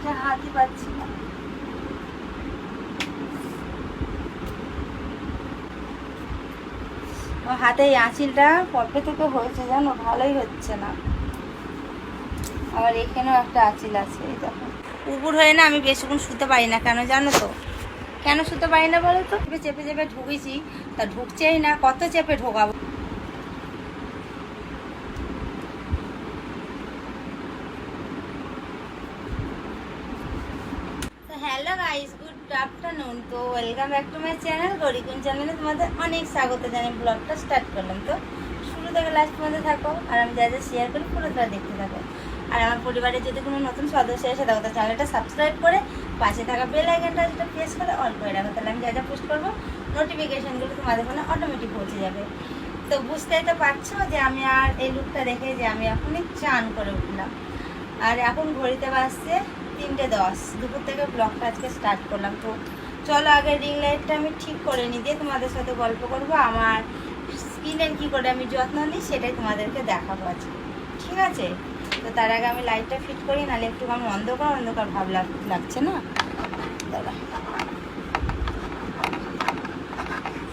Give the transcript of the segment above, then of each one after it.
খুঁজে হাতই পাচ্ছি না। হাতে এই আঁচিলটা কবে থেকে হয়েছে জানো, ভালোই হচ্ছে না। আবার এখানেও একটা আঁচিল আছে, এই দেখো। উপর হয়ে না আমি বেশিক্ষণ শুতে পারি না, কেন জানো তো? কেন শুতে পারি না বলো তো? চেপে চেপে ঢুকেছি, তা ঢুকছেই না, কত চেপে ঢোকাবো। Hello guys, good afternoon. তো welcome back to my channel গরিকুন চ্যানেলে তোমাদের অনেক স্বাগত জানিয়ে ব্লগটা স্টার্ট করলাম। তো শুরু থেকে লাস্ট পর্যন্ত থাকো, আর আমি যা যা শেয়ার করি পুরোটা দেখতে থাকো। আর আমার পরিবারে যদি কোনো নতুন সদস্য এসে থাকো, তো চ্যানেলটা সাবস্ক্রাইব করে পাশে থাকা বেল আইকনটা যেটা প্রেস করে অল করে রাখো, তাহলে আমি যা যা পোস্ট করবো নোটিফিকেশানগুলো তোমাদের ফোনে অটোমেটিক পৌঁছে যাবে। তো বুঝতেই তো পারছো যে আমি আর এই লুকটা দেখে যে আমি এখনই চান করে উঠলাম। আর এখন ঘড়িতে বাজছে 3:10, দুপুর থেকে ব্লগটা আজকে স্টার্ট করলাম। তো চলো আগে রিং লাইটটা আমি ঠিক করে নিই, দিয়ে তোমাদের সাথে গল্প করবো। আমার স্কিনের কী করে আমি যত্ন নিই সেটাই তোমাদেরকে দেখাবো আজকে, ঠিক আছে? তো তার আগে আমি লাইটটা ফিট করি, নাহলে একটু আমি অন্ধকার অন্ধকার ভাব লাগছে না। দাদা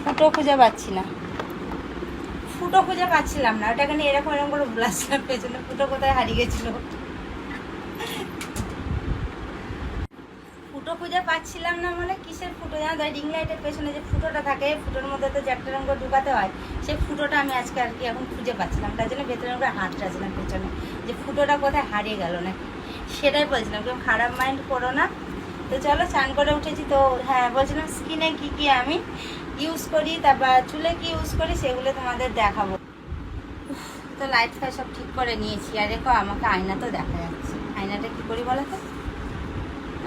ফুটো খুঁজে পাচ্ছি না, ফুটো খুঁজে পাচ্ছিলাম না। ওটাকে নিয়ে এরকম এরকম করে বুলাচ্ছিলাম পেছনে, ফুটো কোথায় হারিয়ে গেছিলো। ফুটো খুঁজে পাচ্ছিলাম না মানে কিসের ফুটো জানো? রিং লাইটের পেছনে যে ফুটোটা থাকে, ফুটোর মধ্যে তো একটা রঙ করে ঢুকাতে হয়, সেই ফুটোটা আমি আজকে আর কি এখন খুঁজে পাচ্ছিলাম। তার জন্য ভেতরে করে হাত রাখছিলাম পেছনে, যে ফুটোটা কোথায় হারিয়ে গেল নাকি, সেটাই বলছিলাম। কেউ খারাপ মাইন্ড করো না। তো চলো চান করে উঠেছি। তো হ্যাঁ, বলছিলাম স্কিনে কি কি আমি ইউজ করি, তারপর চুলে কি ইউজ করি সেগুলো তোমাদের দেখাবো। তো লাইট ফাই সব ঠিক করে নিয়েছি। আর দেখো আমাকে আয়না তো দেখা যাচ্ছে, আয়নাটা কি করি বলো তো?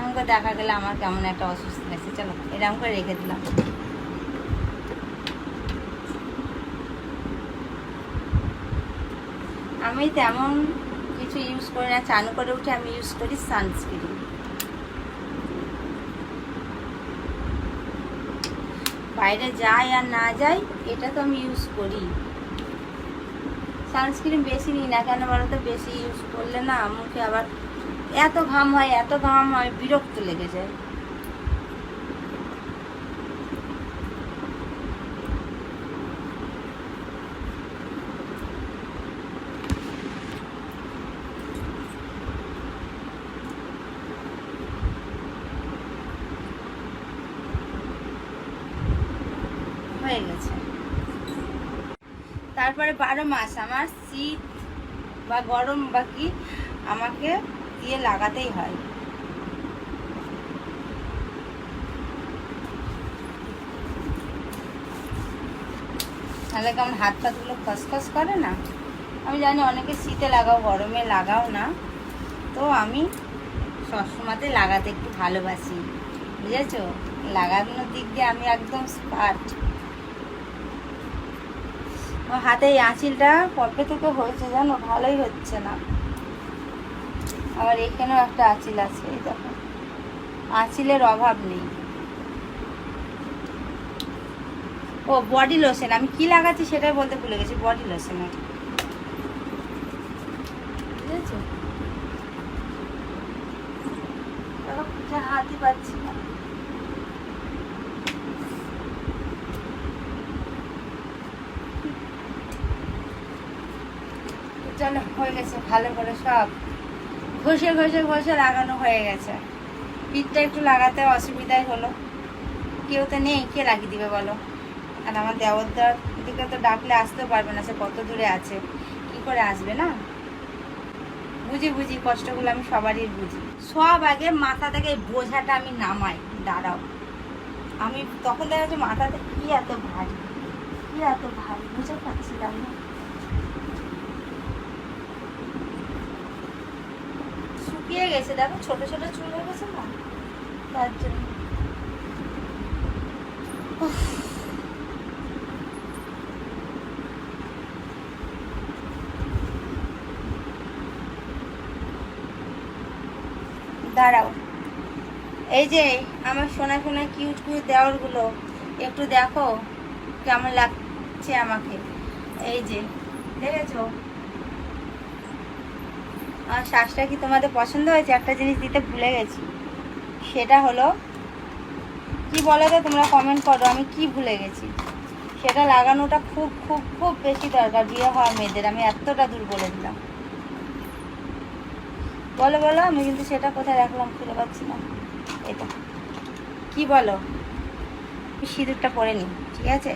আমাকে দেখা গেলে আমার কেমন একটা অসুস্থ লাগছে। চলো এরকম করে রেখে দিলাম। আমি তেমন কিছু ইউজ করি না, চান করে উঠে আমি ইউজ করি সানস্ক্রিন। বাইরে যাই আর না যাই, এটা তো আমি ইউজ করি। সানস্ক্রিন বেশি নিই না, কেন বলো তো? বেশি ইউজ করলে না মুখে আবার এত ঘাম হয়, এত ঘাম হয়, বিরক্ত লেগে যায়। হয়ে গেছে। তারপরে 12 মাস আমার শীত বা গরম বা কি আমাকে দিয়ে লাগাতেই হয়। তাহলে কেমন হাত পাতগুলো খসখস করে না? আমি জানি অনেকে শীতে লাগাও, গরমে লাগাও না, তো আমি সবসময়তে লাগাতে একটু ভালোবাসি, বুঝেছো? লাগানোর দিক দিয়ে আমি একদম স্পার্ট। হাতে এই আঁচিলটা কবে থেকে হয়েছে জানো, ভালোই হচ্ছে না। আবার এখানেও একটা আঁচিল আছে, এই দেখো। আঁচিলের অভাব নেই। ও বডি লোশন, আমি কি লাগাচ্ছি সেটাই বলতে ভুলে গেছি। বডি লোশন, বুঝেছো? হাতই পাচ্ছি না। চলো হয়ে গেছে, ভালো করে সব ঘষে ঘষে ঘষে লাগানো হয়ে গেছে। পিঠটা একটু লাগাতে অসুবিধাই হলো, কেউ তো নেই, কে লাগিয়ে দিবে বলো? আর আমার দেওয়ার দিকে তো ডাকলে আসতেও পারবে না, সে কত দূরে আছে, কি করে আসবে না? বুঝি বুঝি কষ্টগুলো আমি সবারই বুঝি। সব আগে মাথা থেকে এই বোঝাটা আমি নামাই। দাঁড়াও, আমি তখন দেখা যাচ্ছে মাথাতে কি এত ভারী, কি এত ভারী বুঝে পাচ্ছিলাম না। শুকিয়ে গেছে, দেখো ছোট ছোট চুল হয়ে গেছে না, তার জন্য। দাঁড়াও, এই যে আমার সোনা সোনা কিউট কিউট দেওয়ারগুলো একটু দেখো কেমন লাগছে আমাকে। এই যে দেখেছো, আমার শ্বাসটা কি তোমাদের পছন্দ হয়েছে? একটা জিনিস দিতে ভুলে গেছি, সেটা হলো কি বলো তো, তোমরা কমেন্ট করো আমি কি ভুলে গেছি। সেটা লাগানোটা খুব খুব খুব বেশি দরকার বিয়ে হওয়া মেয়েদের। আমি এতটা দূর বলে দিলাম। বলো বলো, আমি কিন্তু সেটা কোথায় রাখলাম খুঁজে পাচ্ছি না। এটা কি বলো? সিঁদুরটা পরে নিই, ঠিক আছে?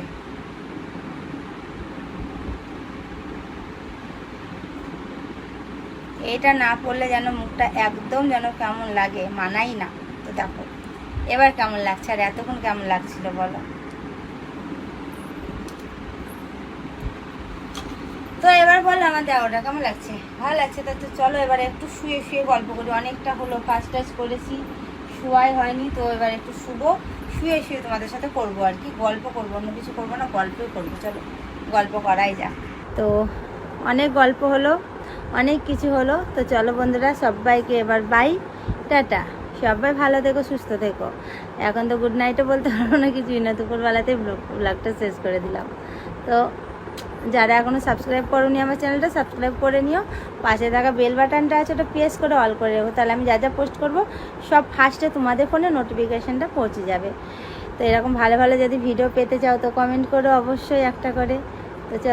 এটা না পরলে যেন মুখটা একদম যেন কেমন লাগে, মানাই না। তো দেখো এবার কেমন লাগছে, আর এতক্ষণ কেমন লাগছিল বলো? তো এবার বলো আমার দেওয়াটা কেমন লাগছে? ভালো লাগছে তো? তো চলো এবারে একটু শুয়ে শুয়ে গল্প করি। অনেকটা হলো, কাজ টাজ করেছি, শোয়াই হয়নি। তো এবার একটু শুবো, শুয়ে শুয়ে তোমাদের সাথে করবো আর কি, গল্প করবো, অন্য কিছু করবো না, গল্পই করবো। চলো গল্প করাই যাক। তো অনেক গল্প হলো, অনেক কিছু হলো। তো চলো বন্ধুরা, সবাইকে এবার বাই, টাটা। সবাই ভালো থেকো, সুস্থ থেকো। এখন তো গুড নাইটও বলতে পারবো না, কিছুই না, দুপুরবেলাতেই ব্লগটা শেষ করে দিলাম। তো যারা এখনও সাবস্ক্রাইব করোনি আমার চ্যানেলটা, সাবস্ক্রাইব করে নিও। পাশে থাকা বেল বাটনটা আছে, ওটা প্রেস করে অল করে রেখো, তাহলে আমি যা যা পোস্ট করবো সব ফার্স্টে তোমাদের ফোনে নোটিফিকেশানটা পৌঁছে যাবে। তো এরকম ভালো ভালো যদি ভিডিও পেতে চাও তো কমেন্ট করো অবশ্যই একটা করে। তো চলো।